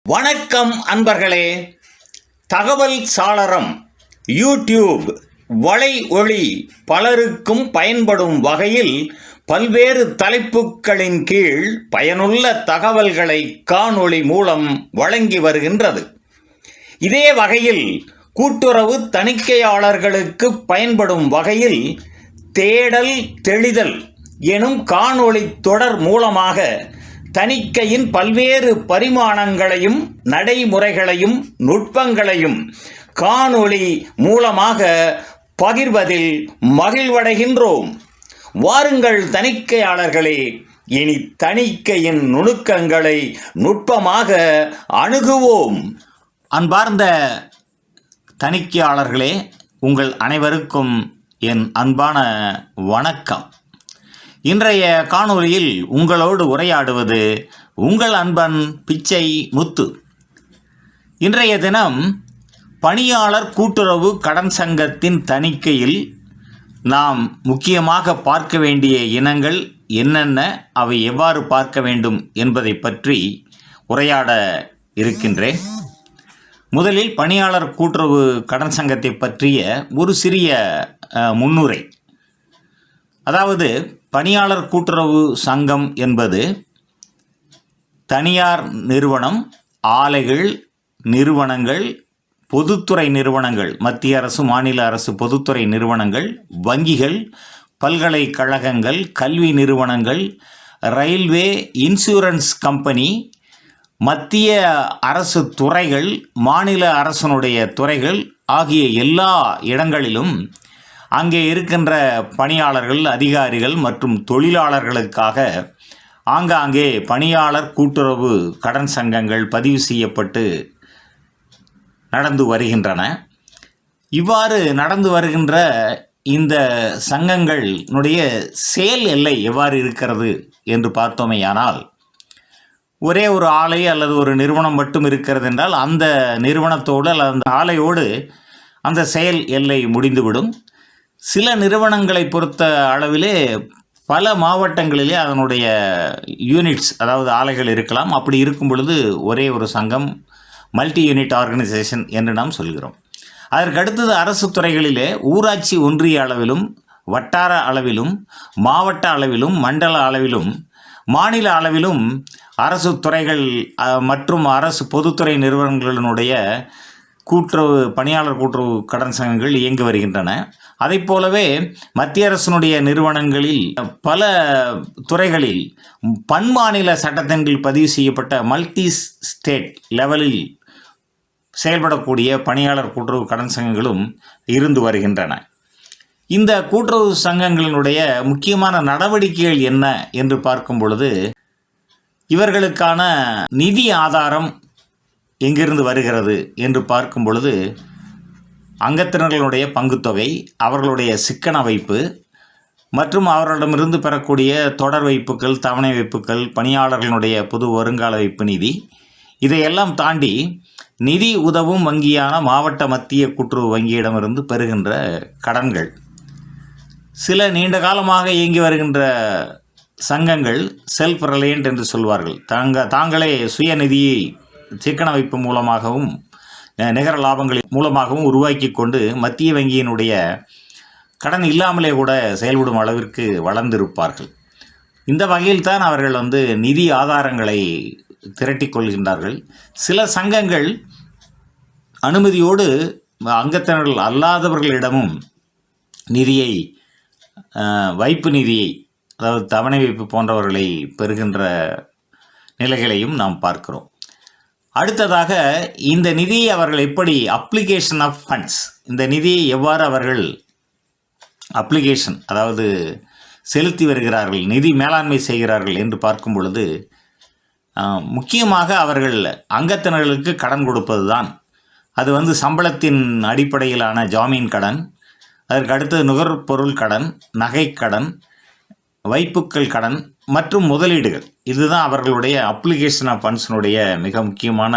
வணக்கம் அன்பர்களே. தகவல் சாளரம் யூடியூப் வலை ஒளி பலருக்கும் பயன்படும் வகையில் பல்வேறு தலைப்புகளின் கீழ் பயனுள்ள தகவல்களை காணொளி மூலம் வழங்கி வருகின்றது. இதே வகையில் கூட்டுறவு தணிக்கையாளர்களுக்கு பயன்படும் வகையில் தேடல் தெளிதல் எனும் காணொளி தொடர் மூலமாக தணிக்கையின் பல்வேறு பரிமாணங்களையும் நடைமுறைகளையும் நுட்பங்களையும் காணொளி மூலமாக பகிர்வதில் மகிழ்வடைகின்றோம். வாருங்கள் தணிக்கையாளர்களே, இனி தணிக்கையின் நுணுக்கங்களை நுட்பமாக அணுகுவோம். அன்பார்ந்த தணிக்கையாளர்களே, உங்கள் அனைவருக்கும் என் அன்பான வணக்கம். இன்றைய காணொளியில் உங்களோடு உரையாடுவது உங்கள் அன்பன் பிச்சை முத்து. இன்றைய தினம் பணியாளர் கூட்டுறவு கடன் சங்கத்தின் தணிக்கையில் நாம் முக்கியமாக பார்க்க வேண்டிய இனங்கள் என்னென்ன, அவை எவ்வாறு பார்க்க வேண்டும் என்பதை பற்றி உரையாட இருக்கின்றேன். முதலில் பணியாளர் கூட்டுறவு கடன் சங்கத்தை பற்றிய ஒரு சிறிய முன்னுரை. அதாவது, பணியாளர் கூட்டுறவு சங்கம் என்பது தனியார் நிறுவனம், ஆலைகள், நிறுவனங்கள், பொதுத்துறை நிறுவனங்கள், மத்திய அரசு, மாநில அரசு பொதுத்துறை நிறுவனங்கள், வங்கிகள், பல்கலைக்கழகங்கள், கல்வி நிறுவனங்கள், ரயில்வே, இன்சூரன்ஸ் கம்பெனி, மத்திய அரசு துறைகள், மாநில அரசனுடைய துறைகள் ஆகிய எல்லா இடங்களிலும் அங்கே இருக்கின்ற பணியாளர்கள், அதிகாரிகள் மற்றும் தொழிலாளர்களுக்காக ஆங்காங்கே பணியாளர் கூட்டுறவு கடன் சங்கங்கள் பதிவு செய்யப்பட்டு நடந்து வருகின்றன. இவ்வாறு நடந்து வருகின்ற இந்த சங்கங்களுடைய செயல் எல்லை எவ்வாறு இருக்கிறது என்று பார்த்தோமேயானால், ஒரே ஒரு ஆலை அல்லது ஒரு நிறுவனம் மட்டும் இருக்கிறது என்றால் அந்த நிறுவனத்தோடு அல்லது அந்த ஆலையோடு அந்த செயல் எல்லை முடிந்துவிடும். சில நிறுவனங்களை பொறுத்த அளவிலே பல மாவட்டங்களிலே அதனுடைய யூனிட்ஸ், அதாவது ஆலைகள் இருக்கலாம். அப்படி இருக்கும் பொழுது ஒரே ஒரு சங்கம், மல்டி யூனிட் ஆர்கனைசேஷன் என்று நாம் சொல்கிறோம். அதற்கு அடுத்தது அரசு துறைகளிலே ஊராட்சி ஒன்றிய அளவிலும், வட்டார அளவிலும், மாவட்ட அளவிலும், மண்டல அளவிலும், மாநில அளவிலும் அரசு துறைகள் மற்றும் அரசு பொதுத்துறை நிறுவனங்களினுடைய கூட்டுறவு பணியாளர் கூட்டுறவு கடன் சங்கங்கள் இயங்கி வருகின்றன. அதை போலவே மத்திய அரசினுடைய நிறுவனங்களில் பல துறைகளில் பன்மாநில சட்டத்தின் கீழ் பதிவு செய்யப்பட்ட மல்டி ஸ்டேட் லெவலில் செயல்படக்கூடிய பணியாளர் கூட்டுறவு கடன் சங்கங்களும் இருந்து வருகின்றன. இந்த கூட்டுறவு சங்கங்களினுடைய முக்கியமான நடவடிக்கைகள் என்ன என்று பார்க்கும் பொழுது, இவர்களுக்கான நிதி ஆதாரம் எங்கிருந்து வருகிறது என்று பார்க்கும் பொழுது, அங்கத்தினர்களுடைய பங்குத்தொகை, அவர்களுடைய சிக்கன வைப்பு மற்றும் அவர்களிடமிருந்து பெறக்கூடிய தொடர் வைப்புகள், தவணை வைப்புகள், பணியாளர்களுடைய பொது வருங்கால வைப்பு நிதி, இதையெல்லாம் தாண்டி நிதி உதவும் வங்கியான மாவட்ட மத்திய கூட்டுறவு வங்கியிடமிருந்து பெறுகின்ற கடன்கள். சில நீண்ட காலமாக இயங்கி வருகின்ற சங்கங்கள் செல்ஃப் ரிலையன்ட் என்று சொல்வார்கள். தாங்களே சுய நிதியை சிக்கன வைப்பு மூலமாகவும் நிகர லாபங்களின் மூலமாகவும் உருவாக்கி கொண்டு மத்திய வங்கியினுடைய கடன் இல்லாமலே கூட செயல்படும் அளவிற்கு வளர்ந்திருப்பார்கள். இந்த வகையில் தான் அவர்கள் நிதி ஆதாரங்களை திரட்டிக் கொள்கின்றார்கள். சில சங்கங்கள் அனுமதியோடு அங்கத்தினர்கள் அல்லாதவர்களிடமும் நிதியை, வைப்பு நிதியை, அதாவது தவணை வைப்பு போன்றவர்களை பெறுகின்ற நிலைகளையும் நாம் பார்க்கிறோம். அடுத்ததாக, இந்த நிதியை அவர்கள் எப்படி அப்ளிகேஷன் ஆஃப் ஃபண்ட்ஸ், இந்த நிதியை எவ்வாறு அவர்கள் அப்ளிகேஷன், அதாவது செலுத்தி வருகிறார்கள், நிதி மேலாண்மை செய்கிறார்கள் என்று பார்க்கும் பொழுது, முக்கியமாக அவர்கள் அங்கத்தினர்களுக்கு கடன் கொடுப்பது தான். அது சம்பளத்தின் அடிப்படையிலான ஜாமீன் கடன், அதற்கு அடுத்தது நுகர்பொருள் கடன், நகைக்கடன், வைப்புக்கள் கடன் மற்றும் முதலீடுகள். இதுதான் அவர்களுடைய அப்ளிகேஷன் ஆஃப் ஃபண்ட்ஸினுடைய மிக முக்கியமான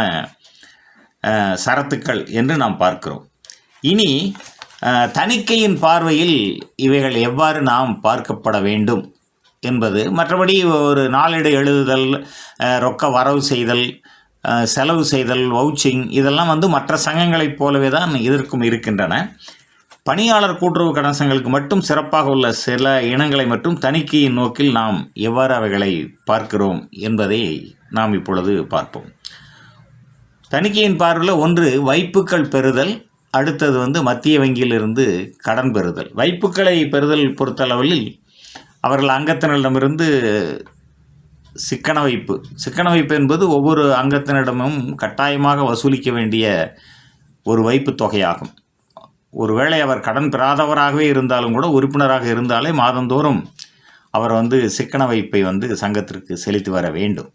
சரத்துக்கள் என்று நாம் பார்க்கிறோம். இனி தணிக்கையின் பார்வையில் இவைகள் எவ்வாறு நாம் பார்க்கப்பட வேண்டும் என்பது. மற்றபடி ஒரு நாளேடு எழுதுதல், ரொக்க வரவு செய்தல், செலவு செய்தல், வவுச்சிங் இதெல்லாம் வந்து மற்ற சங்கங்களைப் போலவே தான் இதற்கும் இருக்கின்றன. பணியாளர் கூட்டுறவு கடன் சங்கங்களுக்கு மட்டும் சிறப்பாக உள்ள சில இனங்களை மட்டும் தணிக்கையின் நோக்கில் நாம் எவ்வாறு அவைகளை பார்க்கிறோம் என்பதை நாம் இப்பொழுது பார்ப்போம். தணிக்கையின் பார்வையில் ஒன்று வைப்புக்கள் பெறுதல், அடுத்தது வந்து மத்திய வங்கியிலிருந்து கடன் பெறுதல். வைப்புக்களை பெறுதல் பொறுத்தளவில் அவர்கள் அங்கத்தினரிடமிருந்து சிக்கன வைப்பு என்பது ஒவ்வொரு அங்கத்தினரிடமும் கட்டாயமாக வசூலிக்க வேண்டிய ஒரு வைப்பு தொகையாகும். ஒருவேளை அவர் கடன் பெறாதவராகவே இருந்தாலும் கூட, உறுப்பினராக இருந்தாலே மாதந்தோறும் அவர் வந்து சிக்கன வைப்பை வந்து சங்கத்திற்கு செலுத்தி வர வேண்டும்.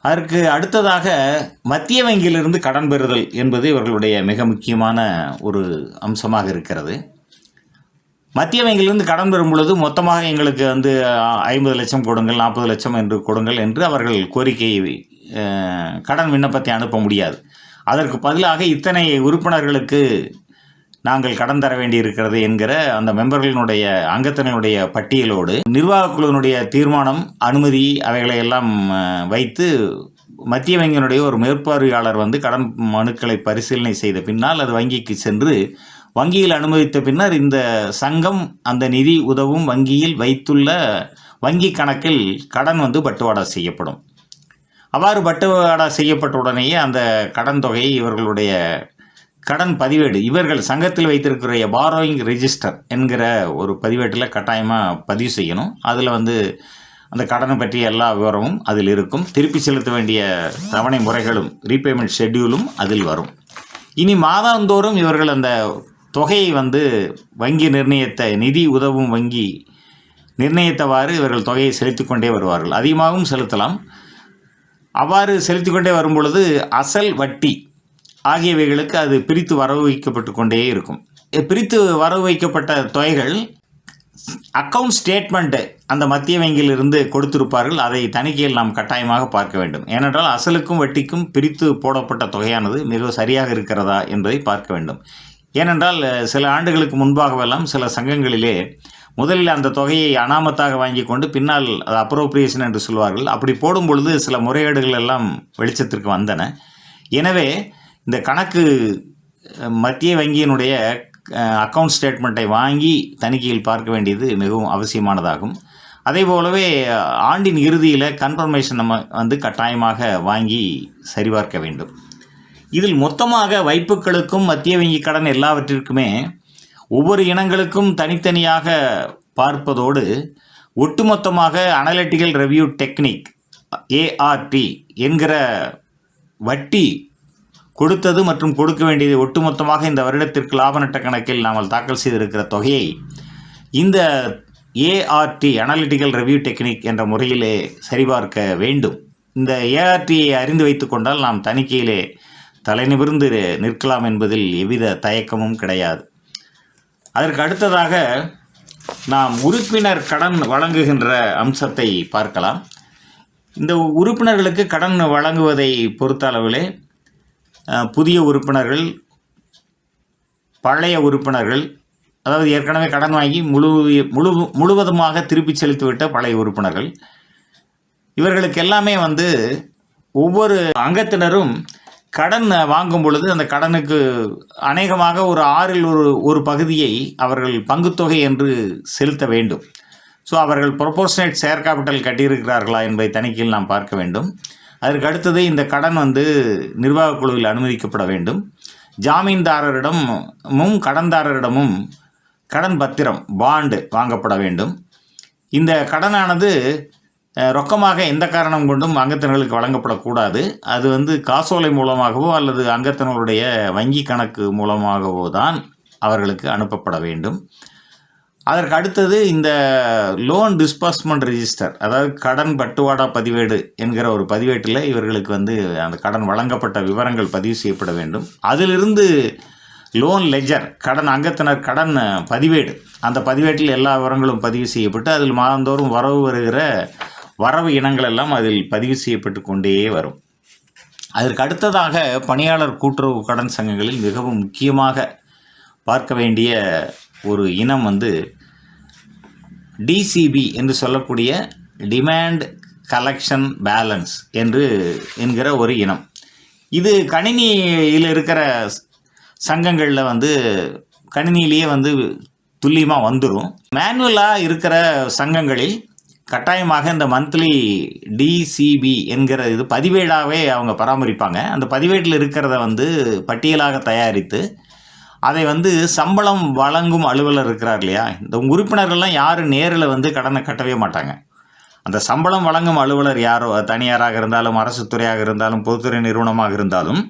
அதற்கு அடுத்ததாக மத்திய வங்கியிலிருந்து கடன் பெறுதல் என்பது இவர்களுடைய மிக முக்கியமான ஒரு அம்சமாக இருக்கிறது. மத்திய வங்கியிலிருந்து கடன் பெறும் பொழுது மொத்தமாக எங்களுக்கு வந்து 50 லட்சம் கொடுங்கள், 40 லட்சம் என்று கொடுங்கள் என்று அவர்கள் கோரிக்கையை கடன் விண்ணப்பத்தை அனுப்ப முடியாது. அதற்கு பதிலாக இத்தனை உறுப்பினர்களுக்கு நாங்கள் கடன் தர வேண்டியிருக்கிறது என்கிற அந்த மெம்பர்களினுடைய அங்கத்தினருடைய பட்டியலோடு நிர்வாகக் குழுவினுடைய தீர்மானம், அனுமதி அவைகளை எல்லாம் வைத்து மத்திய வங்கியினுடைய ஒரு மேற்பார்வையாளர் வந்து கடன் மனுக்களை பரிசீலனை செய்த பின்னால் அது வங்கிக்கு சென்று வங்கியில் அனுமதித்த பின்னர் இந்த சங்கம் அந்த நிதி உதவும் வங்கியில் வைத்துள்ள வங்கி கணக்கில் கடன் வந்து பட்டுவாடா செய்யப்படும். அவ்வாறு பட்டுவாடா செய்யப்பட்ட உடனேயே அந்த கடன் தொகையை இவர்களுடைய கடன் பதிவேடு, இவர்கள் சங்கத்தில் வைத்திருக்கிற பாரோயிங் ரெஜிஸ்டர் என்கிற ஒரு பதிவேட்டில் கட்டாயமாக பதிவு செய்யணும். அதில் வந்து அந்த கடனை பற்றிய எல்லா விவரமும் அதில் இருக்கும். திருப்பி செலுத்த வேண்டிய தவணை முறைகளும் ரீபேமெண்ட் ஷெட்யூலும் அதில் வரும். இனி மாதந்தோறும் இவர்கள் அந்த தொகையை வந்து வங்கி நிர்ணயித்த நிதி உதவும் வங்கி நிர்ணயித்தவாறு இவர்கள் தொகையை செலுத்தி கொண்டே வருவார்கள். அதிகமாகவும் செலுத்தலாம். அவ்வாறு செலுத்தி கொண்டே வரும் பொழுது அசல், வட்டி ஆகியவைகளுக்கு அது பிரித்து வரவு வைக்கப்பட்டு கொண்டே இருக்கும். பிரித்து வரவு வைக்கப்பட்ட தொகைகள் அக்கவுண்ட் ஸ்டேட்மெண்ட்டு அந்த மத்திய வங்கியிலிருந்து கொடுத்திருப்பார்கள். அதை தணிக்கையில் நாம் கட்டாயமாக பார்க்க வேண்டும். ஏனென்றால் அசலுக்கும் வட்டிக்கும் பிரித்து போடப்பட்ட தொகையானது மிக சரியாக இருக்கிறதா என்பதை பார்க்க வேண்டும். ஏனென்றால் சில ஆண்டுகளுக்கு முன்பாகவெல்லாம் சில சங்கங்களிலே முதலில் அந்த தொகையை அனாமத்தாக வாங்கி கொண்டு பின்னால் அது அப்ரோப்ரியேஷன் என்று சொல்வார்கள். அப்படி போடும் பொழுது சில முறைகேடுகள் எல்லாம் வெளிச்சத்திற்கு வந்தன. எனவே இந்த கணக்கு மத்திய வங்கியினுடைய அக்கவுண்ட் ஸ்டேட்மெண்ட்டை வாங்கி தணிக்கையில் பார்க்க வேண்டியது மிகவும் அவசியமானதாகும். அதே போலவே ஆண்டின் இறுதியில் கன்ஃபர்மேஷன் நம்ம வந்து கட்டாயமாக வாங்கி சரிபார்க்க வேண்டும். இதில் மொத்தமாக வைப்புகளுக்கும் மத்திய வங்கி கடன் எல்லாவற்றிற்குமே ஒவ்வொரு இனங்களுக்கும் தனித்தனியாக பார்ப்பதோடு ஒட்டுமொத்தமாக அனலிட்டிக்கல் ரெவ்யூ டெக்னிக் ART என்கிற வட்டி கொடுத்தது மற்றும் கொடுக்க வேண்டியது ஒட்டுமொத்தமாக இந்த வருடத்திற்கு லாப நட்ட கணக்கில் நாம் தாக்கல் செய்திருக்கிற தொகையை இந்த ART அனலிட்டிக்கல் ரெவ்யூ டெக்னிக் என்ற முறையிலே சரிபார்க்க வேண்டும். இந்த ARTயை அறிந்து வைத்து கொண்டால் நாம் தணிக்கையிலே தலைநிமிர்ந்து நிற்கலாம் என்பதில் எவ்வித தயக்கமும் கிடையாது. அதற்கு அடுத்ததாக நாம் உறுப்பினர் கடன் வழங்குகின்ற அம்சத்தை பார்க்கலாம். இந்த உறுப்பினர்களுக்கு கடன் வழங்குவதை பொறுத்த அளவிலே புதிய உறுப்பினர்கள், பழைய உறுப்பினர்கள், அதாவது ஏற்கனவே கடன் வாங்கி முழுவதுமாக திருப்பி செலுத்திவிட்ட பழைய உறுப்பினர்கள், இவர்களுக்கு எல்லாமே வந்து ஒவ்வொரு அங்கத்தினரும் கடன் வாங்கும் பொழுது அந்த கடனுக்கு அநேகமாக ஒரு 6இல் ஒரு பகுதியை அவர்கள் பங்குத்தொகை என்று செலுத்த வேண்டும். ஸோ அவர்கள் ப்ரொபோர்ஷனேட் ஷேர் கேபிட்டல் கட்டியிருக்கிறார்களா என்பதை தணிக்கையில் நாம் பார்க்க வேண்டும். அதற்கு அடுத்தது இந்த கடன் வந்து நிர்வாகக் குழுவில் அனுமதிக்கப்பட வேண்டும். ஜாமீன்தாரரிடமும் கடன்தாரரிடமும் கடன் பத்திரம், பாண்டு வாங்கப்பட வேண்டும். இந்த கடனானது ரொக்கமாக எந்த காரணம் கொண்டும் அங்கத்தினர்களுக்கு வழங்கப்படக்கூடாது. அது வந்து காசோலை மூலமாகவோ அல்லது அங்கத்தினர்களுடைய வங்கி கணக்கு மூலமாகவோ தான் அவர்களுக்கு அனுப்பப்பட வேண்டும். அதற்கு அடுத்தது இந்த லோன் டிஸ்பர்ஸ்மெண்ட் ரெஜிஸ்டர், அதாவது கடன் பட்டுவாடா பதிவேடு என்கிற ஒரு பதிவேட்டில் இவர்களுக்கு வந்து அந்த கடன் வழங்கப்பட்ட விவரங்கள் பதிவு செய்யப்பட வேண்டும். அதிலிருந்து லோன் லெஜர், கடன் அங்கத்தினர் கடன் பதிவேடு, அந்த பதிவேட்டில் எல்லா விவரங்களும் பதிவு செய்யப்பட்டு அதில் மாதந்தோறும் வரவு வருகிற வரவு இனங்கள் எல்லாம் அதில் பதிவு செய்யப்பட்டு கொண்டே வரும். அதற்கு அடுத்ததாக பணியாளர் கூட்டுறவு கடன் சங்கங்களில் மிகவும் முக்கியமாக பார்க்க வேண்டிய ஒரு இனம் வந்து DCB என்று சொல்லக்கூடிய டிமாண்ட் கலெக்ஷன் பேலன்ஸ் என்கிற ஒரு இனம். இது கணினியில் இருக்கிற சங்கங்களில் வந்து கணினியிலேயே வந்து துல்லியமாக வந்துடும். மேனுவலாக இருக்கிற சங்கங்களில் கட்டாயமாக இந்த மந்த்லி டிசிபி என்கிற இது பதிவேடாகவே அவங்க பராமரிப்பாங்க. அந்த பதிவேட்டில் இருக்கிறத வந்து பட்டியலாக தயாரித்து அதை வந்து சம்பளம் வழங்கும் அலுவலர் இருக்கிறார் இல்லையா, இந்த உறுப்பினர்கள்லாம் யாரும் நேரில் வந்து கடனை கட்டவே மாட்டாங்க. அந்த சம்பளம் வழங்கும் அலுவலர் யாரோ, தனியாராக இருந்தாலும் அரசு துறையாக இருந்தாலும் பொதுத்துறை நிறுவனமாக இருந்தாலும்,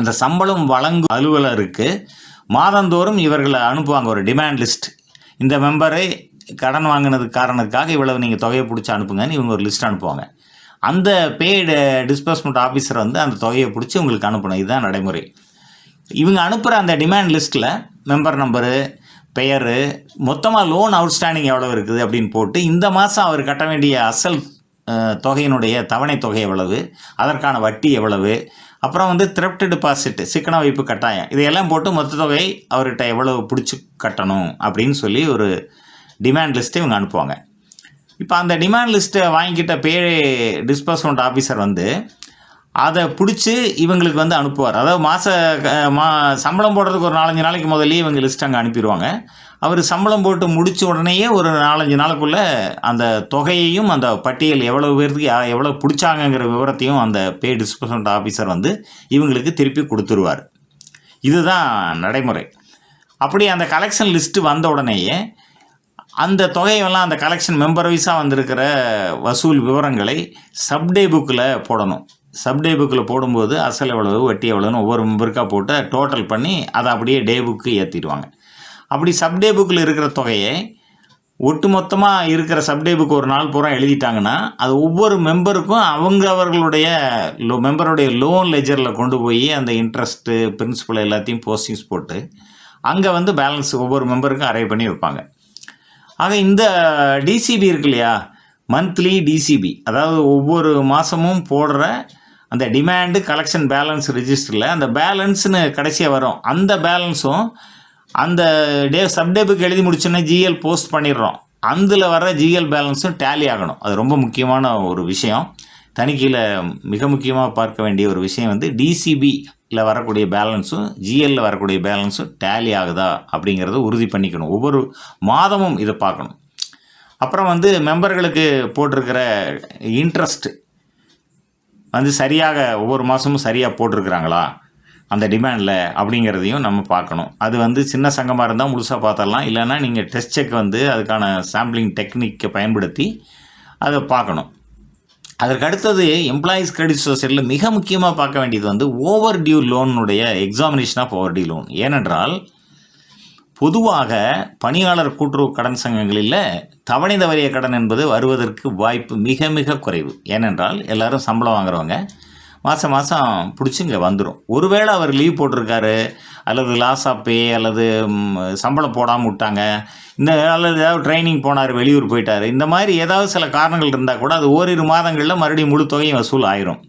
அந்த சம்பளம் வழங்கும் அலுவலருக்கு மாதந்தோறும் இவர்களை அனுப்புவாங்க ஒரு டிமாண்ட் லிஸ்ட். இந்த மெம்பரை கடன் வாங்கினது காரணத்துக்காக இவ்வளவு நீங்கள் தொகையை பிடிச்சி அனுப்புங்கன்னு இவங்க ஒரு லிஸ்ட் அனுப்புவாங்க. அந்த பெய்டு டிஸ்பர்ஸ்மெண்ட் ஆஃபீஸர் வந்து அந்த தொகையை பிடிச்சி உங்களுக்கு அனுப்பணும். இதுதான் நடைமுறை. இவங்க அனுப்புகிற அந்த டிமாண்ட் லிஸ்ட்டில் மெம்பர் நம்பரு, பெயர், மொத்தமாக லோன் அவுட்ஸ்டாண்டிங் எவ்வளோ இருக்குது அப்படின்னு போட்டு, இந்த மாதம் அவர் கட்ட வேண்டிய அசல் தொகையினுடைய தவணை தொகை எவ்வளவு, அதற்கான வட்டி எவ்வளவு, அப்புறம் வந்து த்ரெஃப்ட் டெபாசிட் சிக்கன வைப்பு கட்டாயம், இதையெல்லாம் போட்டு மொத்த தொகை அவர்கிட்ட எவ்வளவு பிடிச்சி கட்டணும் அப்படின்னு சொல்லி ஒரு டிமாண்ட் லிஸ்ட்டை இவங்க அனுப்புவாங்க. இப்போ அந்த டிமாண்ட் லிஸ்ட்டை வாங்கிக்கிட்ட டிஸ்பர்ஸ்மெண்ட் ஆஃபீஸர் வந்து அதை பிடிச்சி இவங்களுக்கு வந்து அனுப்புவார். அதாவது சம்பளம் போடுறதுக்கு ஒரு 4-5 நாளைக்கு முதல்லையே இவங்க லிஸ்ட் அங்கே அனுப்பிடுவாங்க. அவர் சம்பளம் போட்டு முடித்த உடனேயே ஒரு 4-5 நாளுக்குள்ளே அந்த தொகையையும் அந்த பட்டியல் எவ்வளோ பேருக்கு எவ்வளோ பிடிச்சாங்கங்கிற விவரத்தையும் அந்த டிஸ்பர்ஸ்மெண்ட் ஆஃபீஸர் வந்து இவங்களுக்கு திருப்பி கொடுத்துருவார். இதுதான் நடைமுறை. அப்படி அந்த கலெக்ஷன் லிஸ்ட்டு வந்த உடனேயே அந்த தொகையெல்லாம் அந்த கலெக்ஷன் மெம்பர் வைஸாக வந்திருக்கிற வசூல் விவரங்களை சப்டே புக்கில் போடணும். சப்டே புக்கில் போடும்போது அசல் எவ்வளவு, வட்டி எவ்வளோன்னு ஒவ்வொரு மெம்பருக்காக போட்டு டோட்டல் பண்ணி அதை அப்படியே டே புக்கு ஏற்றிடுவாங்க. அப்படி சப்டே புக்கில் இருக்கிற தொகையை ஒட்டுமொத்தமாக இருக்கிற சப்டே புக் ஒரு நாள் பூரா எழுதிட்டாங்கன்னா அது ஒவ்வொரு மெம்பருக்கும் அவர்களுடைய மெம்பருடைய லோன் லெஜரில் கொண்டு போய் அந்த இன்ட்ரெஸ்ட்டு பிரின்சிபல் எல்லாத்தையும் போஸ்டிங்ஸ் போட்டு அங்கே வந்து பேலன்ஸ் ஒவ்வொரு மெம்பருக்கும் அரைவ் பண்ணி வைப்பாங்க. ஆக இந்த டிசிபி இருக்கு இல்லையா, மந்த்லி டிசிபி, அதாவது ஒவ்வொரு மாதமும் போடுற அந்த டிமாண்டு கலெக்ஷன் பேலன்ஸ் ரிஜிஸ்டரில் அந்த பேலன்ஸ்னு கடைசியாக வரும். அந்த பேலன்ஸும் அந்த சப்டே புக் எழுதி முடிச்சோன்னே ஜிஎல் போஸ்ட் பண்ணிடுறோம். அதில் வர ஜிஎல் பேலன்ஸும் டேலி ஆகணும். அது ரொம்ப முக்கியமான ஒரு விஷயம். தணிக்கையில் மிக முக்கியமாக பார்க்க வேண்டிய ஒரு விஷயம் வந்து டிசிபியில் வரக்கூடிய பேலன்ஸும் ஜிஎல்லில் வரக்கூடிய பேலன்ஸும் டேலி ஆகுதா அப்படிங்கிறத உறுதி பண்ணிக்கணும். ஒவ்வொரு மாதமும் இதை பார்க்கணும். அப்புறம் வந்து மெம்பர்களுக்கு போட்டிருக்கிற இன்ட்ரெஸ்ட் வந்து சரியாக ஒவ்வொரு மாதமும் சரியாக போட்டிருக்கிறாங்களா அந்த டிமாண்டில் அப்படிங்கிறதையும் நம்ம பார்க்கணும். அது வந்து சின்ன சங்கமாக இருந்தால் முழுசாக பார்த்துடலாம். இல்லைன்னா நீங்கள் டெஸ்ட் செக் வந்து அதுக்கான சாம்பிளிங் டெக்னிக்கை பயன்படுத்தி அதை பார்க்கணும். அதற்கு அடுத்தது எம்ப்ளாயீஸ் கிரெடிட் சொசைட்டியில் மிக முக்கியமாக பார்க்க வேண்டியது வந்து ஓவர் டியூ லோனுடைய examination of overdue loan. ஏனென்றால் பொதுவாக பணியாளர் கூட்டுறவு கடன் சங்கங்களில் தவணை தவறிய கடன் என்பது வருவதற்கு வாய்ப்பு மிக மிக குறைவு. ஏனென்றால் எல்லோரும் சம்பளம் வாங்குறவங்க மாதம் மாதம் பிடிச்சி இங்கே வந்துடும். ஒருவேளை அவர் லீவ் போட்டிருக்காரு அல்லது லாஸ் ஆஃப் பே அல்லது சம்பளம் போடாமல் விட்டாங்க, அல்லது ஏதாவது ட்ரைனிங் போனார், வெளியூர் போயிட்டார், இந்த மாதிரி ஏதாவது சில காரணங்கள் இருந்தால் கூட அது ஓரிரு மாதங்களில் மறுபடியும் முழு தொகையும் வசூல் ஆயிரும்.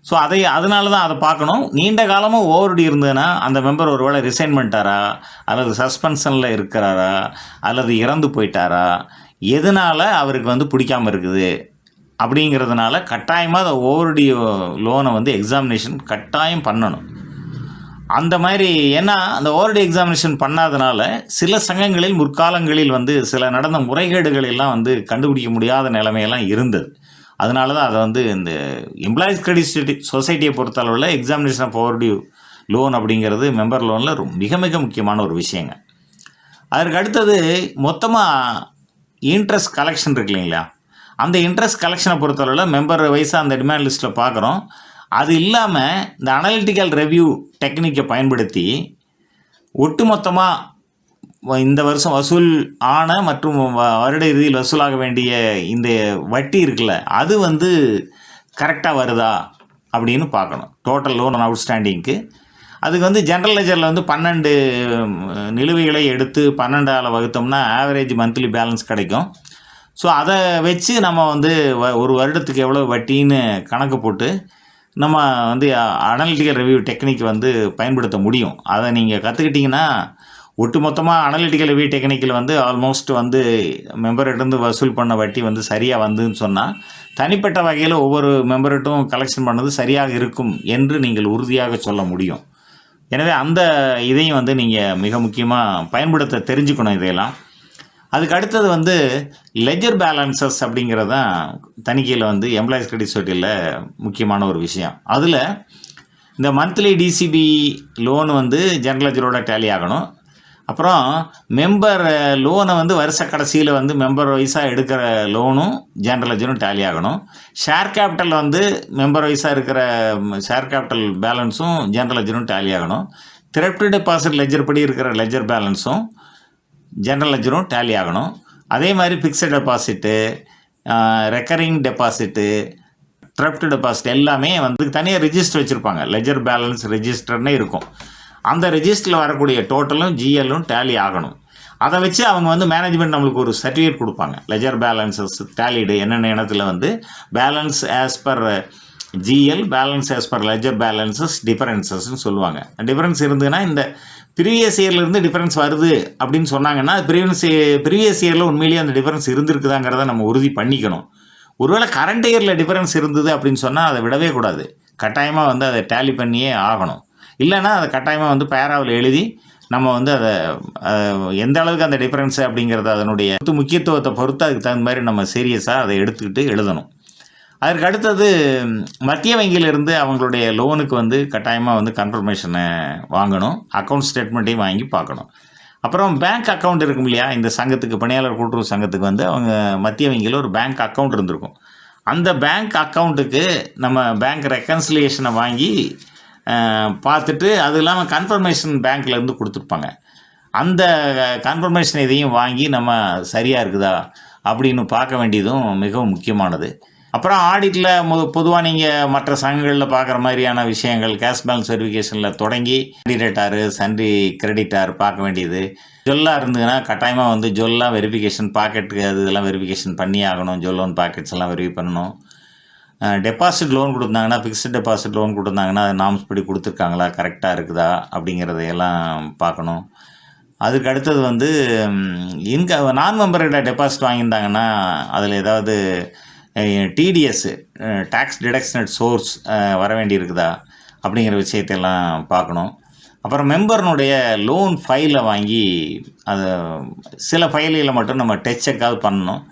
ஸோ அதனால தான் அதை பார்க்கணும். நீண்ட காலமாக ஓவர்டி இருந்ததுன்னா அந்த மெம்பர் ஒரு வேளை ரிசைன் பண்ணிட்டாரா அல்லது சஸ்பென்ஷனில் இருக்கிறாரா அல்லது இறந்து போயிட்டாரா, எதனால் அவருக்கு வந்து பிடிக்காமல் இருக்குது அப்படிங்கிறதுனால கட்டாயமாக அந்த ஓவர்டி லோனை வந்து எக்ஸாமினேஷன் கட்டாயம் பண்ணணும். அந்த மாதிரி ஏன்னா அந்த ஓவர்டி எக்ஸாமினேஷன் பண்ணாதனால சில சங்கங்களில் முற்காலங்களில் வந்து சில நடந்த முறைகேடுகள் எல்லாம் வந்து கண்டுபிடிக்க முடியாத நிலைமையெல்லாம் இருந்தது. அதனால தான் அதை வந்து இந்த எம்ப்ளாயீஸ் கிரெடிட் சொசைட்டியை பொறுத்தளவில் எக்ஸாமினேஷன் ஆஃப் ஓவர்டியூ லோன் அப்படிங்கிறது மெம்பர் லோனில் மிக மிக முக்கியமான ஒரு விஷயங்க. அதற்கு அடுத்தது மொத்தமாக இன்ட்ரெஸ்ட் கலெக்ஷன் இருக்கு இல்லைங்களா, அந்த இன்ட்ரெஸ்ட் கலெக்ஷனை பொறுத்தளவில் மெம்பர் வைஸாக அந்த டிமாண்ட் லிஸ்ட்டில் பார்க்குறோம். அது இல்லாமல் இந்த அனலிட்டிக்கல் ரெவ்யூ டெக்னிக்கை பயன்படுத்தி ஒட்டுமொத்தமாக இந்த வருஷம் வசூல் ஆன மற்றும் வருட இறுதியில் வசூலாக வேண்டிய இந்த வட்டி இருக்குல்ல, அது வந்து கரெக்டாக வருதா அப்படின்னு பார்க்கணும். டோட்டல் லோன் அவுட்ஸ்டாண்டிங்க்கு அதுக்கு வந்து ஜென்ரல் லெஜரில் வந்து 12 நிலுவைகளை எடுத்து 12ஆல் வகுத்தோம்னா ஆவரேஜ் மந்த்லி பேலன்ஸ் கிடைக்கும். ஸோ அதை வச்சு நம்ம வந்து ஒரு வருடத்துக்கு எவ்வளோ வட்டின்னு கணக்கு போட்டு நம்ம வந்து அனலிட்டிக்கல் ரிவ்யூ டெக்னிக் வந்து பயன்படுத்த முடியும். அதை நீங்கள் கற்றுக்கிட்டிங்கன்னா ஒட்டுமொத்தமாக அனலிட்டிக்கல் ரிவ்யூ டெக்னிக்கில் வந்து ஆல்மோஸ்ட் வந்து மெம்பர்கிட்டருந்து வசூல் பண்ண வட்டி வந்து சரியாக வந்துன்னு சொன்னால் தனிப்பட்ட வகையில் ஒவ்வொரு மெம்பர்கிட்டும் கலெக்ஷன் பண்ணது சரியாக இருக்கும் என்று நீங்கள் உறுதியாக சொல்ல முடியும். எனவே அந்த இதையும் வந்து நீங்கள் மிக முக்கியமாக பயன்படுத்த தெரிஞ்சுக்கணும் இதையெல்லாம். அதுக்கு அடுத்தது வந்து லெஜர் பேலன்சஸ் அப்படிங்கிறது தான் தணிக்கையில் வந்து எம்ப்ளாயிஸ் கிரெடிட் சொசைட்டியில் முக்கியமான ஒரு விஷயம். அதில் இந்த மந்த்லி டிசிபி லோன் வந்து ஜெனரல் லெஜரோட டேலி ஆகணும். அப்புறம் மெம்பர் லோனை வந்து வருஷ கடைசியில் வந்து மெம்பர் வைஸாக எடுக்கிற லோனும் ஜெனரல் லெஜரும் டேலி ஆகணும். ஷேர் கேபிட்டல் வந்து மெம்பர் வைஸாக இருக்கிற ஷேர் கேபிட்டல் பேலன்ஸும் ஜெனரல் லெஜரும் டேலி ஆகணும். த்ரெஃப்ட் டெபாசிட் லெஜர் படி இருக்கிற லெஜர் பேலன்ஸும் ஜெனரல் லெஜரும் டேலி ஆகணும். அதே மாதிரி fixed deposit, recurring deposit, thrift deposit எல்லாமே வந்து தனியாக ரிஜிஸ்டர் வச்சுருப்பாங்க. லெஜர் பேலன்ஸ் ரெஜிஸ்டர்னே இருக்கும். அந்த ரெஜிஸ்டரில் வரக்கூடிய டோட்டலும் ஜிஎல்லும் டேலி ஆகணும். அதை வச்சு அவங்க வந்து மேனேஜ்மெண்ட் நம்மளுக்கு ஒரு சர்டிஃபிகேட் கொடுப்பாங்க. லெஜர் பேலன்சஸ் டேலிடு என்னென்ன இடத்துல வந்து balance as per GL, balance as per ledger balances டிஃபரன்சஸ்ன்னு சொல்லுவாங்க. டிஃபரன்ஸ் இருந்ததுன்னா இந்த ப்ரீவியஸ் இயர்லேருந்து டிஃபரன்ஸ் வருது அப்படின்னு சொன்னாங்கன்னா ப்ரீவியஸ் இயரில் உண்மையிலேயே அந்த டிஃபரன்ஸ் இருந்திருக்குதாங்கிறத நம்ம உறுதி பண்ணிக்கணும். ஒருவேளை கரண்ட் இயரில் டிஃபரன்ஸ் இருந்தது அப்படின்னு சொன்னால் அதை விடவே கூடாது. கட்டாயமாக வந்து அதை டேலி பண்ணியே ஆகணும். இல்லைன்னா அதை கட்டாயமாக வந்து பேராவில் எழுதி நம்ம வந்து அதை எந்த அளவுக்கு அந்த டிஃபரன்ஸு அப்படிங்கிறத அதனுடைய முக்கியத்துவத்தை பொறுத்து அதுக்கு தகுந்த மாதிரி நம்ம சீரியஸாக அதை எடுத்துக்கிட்டு எழுதணும். அதற்கு அடுத்தது மத்திய வங்கியிலிருந்து அவங்களுடைய லோனுக்கு வந்து கட்டாயமாக வந்து கன்ஃபர்மேஷனை வாங்கணும். அக்கௌண்ட் ஸ்டேட்மெண்ட்டையும் வாங்கி பார்க்கணும். அப்புறம் பேங்க் அக்கௌண்ட் இருக்கும் இல்லையா, இந்த சங்கத்துக்கு பணியாளர் கூட்டுறவு சங்கத்துக்கு வந்து அவங்க மத்திய வங்கியில் ஒரு பேங்க் அக்கௌண்ட் இருந்திருக்கும். அந்த பேங்க் அக்கௌண்ட்டுக்கு நம்ம பேங்க் ரெக்கன்சிலியேஷனை வாங்கி பார்த்துட்டு அது இல்லாமல் கன்ஃபர்மேஷன் பேங்க்லேருந்து கொடுத்துருப்பாங்க. அந்த கன்ஃபர்மேஷன் இதையும் வாங்கி நம்ம சரியாக இருக்குதா அப்படின்னு பார்க்க வேண்டியதும் மிகவும் முக்கியமானது. அப்புறம் ஆடிட்டில் பொதுவாக நீங்கள் மற்ற சங்கங்களில் பார்க்குற மாதிரியான விஷயங்கள் கேஷ் பேலன்ஸ் வெரிஃபிகேஷனில் தொடங்கி கிரெடிட்டாரு சன்றி கிரெடிட்டார் பார்க்க வேண்டியது. ஜொல்லாக இருந்ததுன்னா கட்டாயமாக வந்து ஜொல்லாம் வெரிஃபிகேஷன் பாக்கெட்டுக்கு அது இதெல்லாம் வெரிஃபிகேஷன் பண்ணி ஆகணும். ஜொல்லோன் பாக்கெட்ஸ் எல்லாம் வெரிஃபை பண்ணணும். டெபாசிட் லோன் கொடுத்தாங்கன்னா, ஃபிக்ஸ்டு டெபாசிட் லோன் கொடுத்தாங்கன்னா அது நாம்ஸ் படி கொடுத்துருக்காங்களா, கரெக்டாக இருக்குதா அப்படிங்கிறதையெல்லாம் பார்க்கணும். அதுக்கு அடுத்தது வந்து நான் மெம்பர்கிட்ட டெபாசிட் வாங்கியிருந்தாங்கன்னா அதில் ஏதாவது டிடிஎஸ் டேக்ஸ் டிடக்ஷனட் சோர்ஸ் வர வேண்டியிருக்குதா அப்படிங்கிற விஷயத்தையெல்லாம் பார்க்கணும். அப்புறம் மெம்பர்னுடைய லோன் ஃபைலை வாங்கி அதை சில ஃபைல்களை மட்டும் நம்ம செக்காவது பண்ணணும்.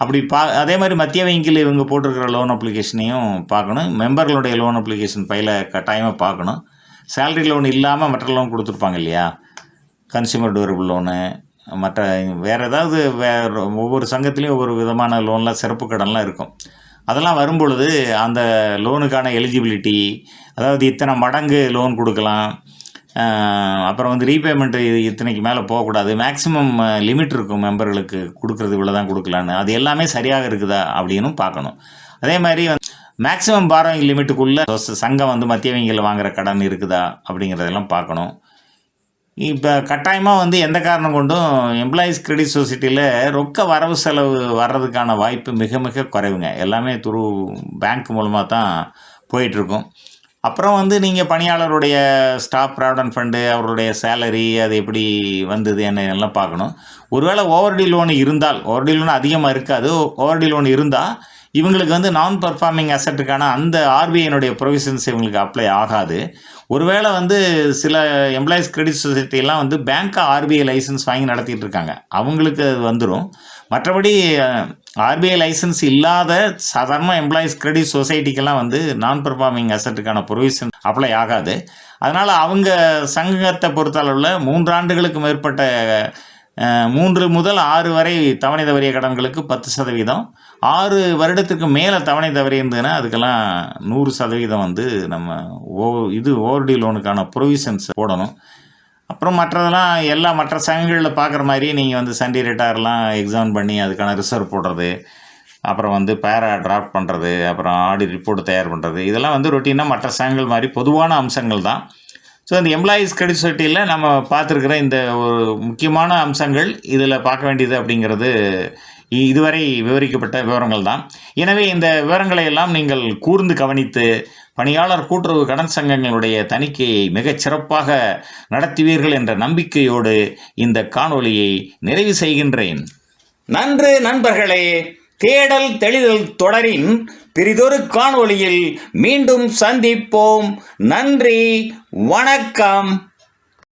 அப்படி அதே மாதிரி மத்திய வங்கியில் இவங்க போட்டிருக்கிற லோன் அப்ளிகேஷனையும் பார்க்கணும். மெம்பர்களுடைய லோன் அப்ளிகேஷன் ஃபைலை கட்டாயமாக பார்க்கணும். சேலரி லோன் இல்லாமல் மற்ற லோன் கொடுத்துருப்பாங்க இல்லையா, கன்சியூமர் டியூரபிள் லோனு, மற்ற வேறு ஏதாவது ஒவ்வொரு சங்கத்துலேயும் ஒவ்வொரு விதமான லோன்லாம் சிறப்பு கடன்லாம் இருக்கும். அதெல்லாம் வரும்பொழுது அந்த லோனுக்கான எலிஜிபிலிட்டி, அதாவது இத்தனை மடங்கு லோன் கொடுக்கலாம், அப்புறம் வந்து ரீபேமெண்ட்டு இத்தனைக்கு மேலே போகக்கூடாது, மேக்ஸிமம் லிமிட் இருக்கும் மெம்பர்களுக்கு கொடுக்குறது இவ்வளோ தான் கொடுக்கலான்னு, அது எல்லாமே சரியாக இருக்குதா அப்படின்னு பார்க்கணும். அதே மாதிரி மேக்ஸிமம் பாரோயிங் லிமிட்டுக்குள்ளே சங்கம் வந்து மத்திய வங்கியில் வாங்குகிற கடன் இருக்குதா அப்படிங்கிறதெல்லாம் பார்க்கணும். இப்போ கட்டாயமாக வந்து எந்த காரணம் கொண்டும் எம்ப்ளாயீஸ் கிரெடிட் சொசைட்டியில் ரொக்க வரவு செலவு வர்றதுக்கான வாய்ப்பு மிக மிக குறைவுங்க. எல்லாமே த்ரூ பேங்க் மூலமாக தான் போயிட்டுருக்கும். அப்புறம் வந்து நீங்கள் பணியாளருடைய ஸ்டாஃப் ப்ராவிடன்ட் ஃபண்டு, அவருடைய சேலரி, அது எப்படி வந்தது என்னெல்லாம் பார்க்கணும். ஒருவேளை ஓவர்டி லோன் இருந்தால், ஓவர்டி லோன் அதிகமாக இருக்காது, ஓவர்டி லோன் இருந்தால் இவங்களுக்கு வந்து நான் பர்ஃபார்மிங் அசட்டுக்கான அந்த ஆர்பிஐனுடைய ப்ரொவிஷன்ஸ் இவங்களுக்கு அப்ளை ஆகாது. ஒருவேளை வந்து சில எம்ப்ளாயீஸ் கிரெடிட் சொசைட்டிலாம் வந்து பேங்க்காக ஆர்பிஐ லைசன்ஸ் வாங்கி நடத்திட்டு இருக்காங்க, அவங்களுக்கு அது வந்துடும். மற்றபடி ஆர்பிஐ லைசன்ஸ் இல்லாத சாதாரண எம்ப்ளாயீஸ் கிரெடிட் சொசைட்டிக்கெல்லாம் வந்து நான் பர்ஃபார்மிங் அசட்டுக்கான ப்ரொவிஷன் அப்ளை ஆகாது. அதனால் அவங்க சங்கத்தை பொறுத்தளவில் 3 ஆண்டுகளுக்கு மேற்பட்ட 3 முதல் 6 வரை தவணை தவறிய கடன்களுக்கு 10%, 6 வருடத்துக்கு மேலே தவணை தவறி இருந்ததுன்னா அதுக்கெல்லாம் 100% வந்து நம்ம ஓவர்டி லோனுக்கான ப்ரொவிஷன்ஸ் போடணும். அப்புறம் மற்றதெல்லாம் எல்லா மற்ற சங்கங்களில் பார்க்குற மாதிரி நீங்கள் வந்து சண்டி ரிட்டார்லாம் எக்ஸாம் பண்ணி அதுக்கான ரிசர்வ் போடுறது, அப்புறம் வந்து பேரா டிராஃப்ட் பண்ணுறது, அப்புறம் ஆடிட் ரிப்போர்ட் தயார் பண்ணுறது, இதெல்லாம் வந்து ரொட்டீனாக மற்ற சங்கங்கள் மாதிரி பொதுவான அம்சங்கள் தான். ஸோ இந்த எம்ப்ளாயீஸ் கிரெடிட் சொசைட்டியில் நம்ம பார்த்துருக்கிற இந்த ஒரு முக்கியமான அம்சங்கள் இதில் பார்க்க வேண்டியது அப்படிங்கிறது இதுவரை விவரிக்கப்பட்ட விவரங்கள் தான். எனவே இந்த விவரங்களை எல்லாம் நீங்கள் கூர்ந்து கவனித்து பணியாளர் கூட்டுறவு கடன் சங்கங்களுடைய தணிக்கையை மிகச் சிறப்பாக நடத்துவீர்கள் என்ற நம்பிக்கையோடு இந்த காணொளியை நிறைவு செய்கின்றேன். நன்று நண்பர்களே, தேடல் தெளிதல் தொடரின் பிறிதொரு காணொளியில் மீண்டும் சந்திப்போம். நன்றி, வணக்கம்.